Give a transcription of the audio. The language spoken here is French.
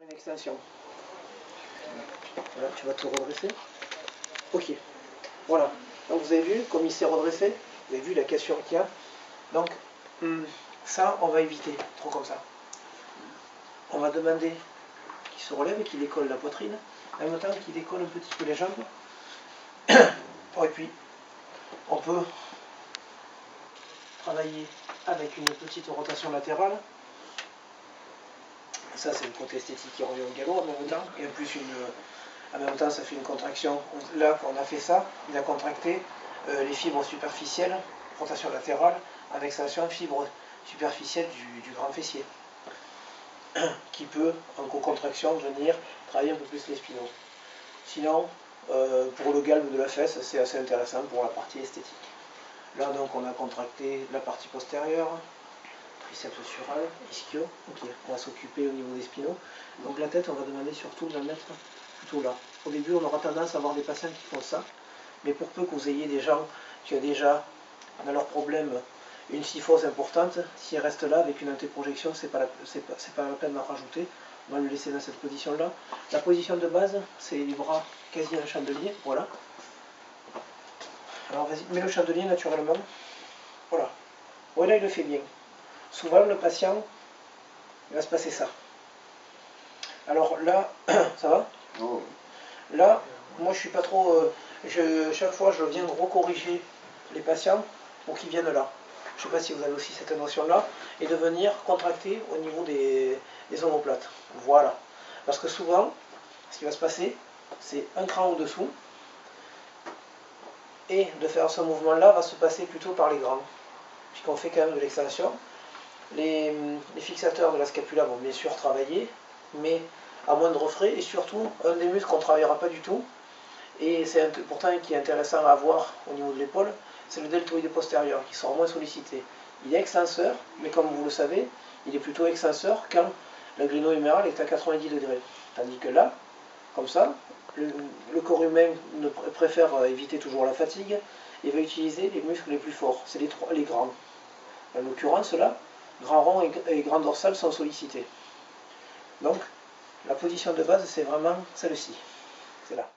Une extension. Voilà, tu vas te redresser. Ok. Voilà. Donc vous avez vu comme il s'est redressé. Vous avez vu la cassure qu'il y a. Donc ça, on va éviter. Trop comme ça. On va demander qu'il se relève et qu'il décolle la poitrine. En même temps qu'il décolle un petit peu les jambes. Et puis, on peut travailler avec une petite rotation latérale. Ça, c'est le côté esthétique qui revient au galop en même temps. Et en plus, en même temps, ça fait une contraction. Là, quand on a fait ça, il a contracté les fibres superficielles, rotation latérale, en extension fibre superficielle du grand fessier, qui peut, en co-contraction, venir travailler un peu plus les spinaux. Sinon, pour le galbe de la fesse, c'est assez intéressant pour la partie esthétique. Là, donc, on a contracté la partie postérieure, triceps sural, ischio. Ok, on va s'occuper au niveau des spinaux. Donc la tête, on va demander surtout de la mettre plutôt là. Au début, on aura tendance à avoir des patients qui font ça, mais pour peu que vous ayez des gens qui ont déjà, dans leur problème, une kyphose importante, s'ils restent là avec une antéprojection, c'est pas la peine d'en rajouter. On va le laisser dans cette position-là. La position de base, c'est les bras quasi en chandelier. Voilà. Alors vas-y, mets le chandelier naturellement. Voilà. Voilà, il le fait bien. Souvent, le patient, il va se passer ça. Alors là, ça va? Oh. Là, moi je suis pas trop... chaque fois, je viens de recorriger les patients pour qu'ils viennent là. Je ne sais pas si vous avez aussi cette notion-là. Et de venir contracter au niveau des omoplates. Voilà. Parce que souvent, ce qui va se passer, c'est un cran au-dessous. Et de faire ce mouvement-là va se passer plutôt par les grands. Puisqu'on fait quand même de l'extension. Les fixateurs de la scapula vont bien sûr travailler, mais à moindre frais, et surtout, un des muscles qu'on ne travaillera pas du tout, et c'est pourtant qui est intéressant à voir au niveau de l'épaule, c'est le deltoïde postérieur, qui sera moins sollicité. Il est extenseur, mais comme vous le savez, il est plutôt extenseur quand le glino-huméral est à 90 degrés. Tandis que là, comme ça, le corps humain préfère éviter toujours la fatigue, et va utiliser les muscles les plus forts, c'est les grands. En l'occurrence, là, grand rond et grand dorsal sont sollicités. Donc, la position de base, c'est vraiment celle-ci. C'est là.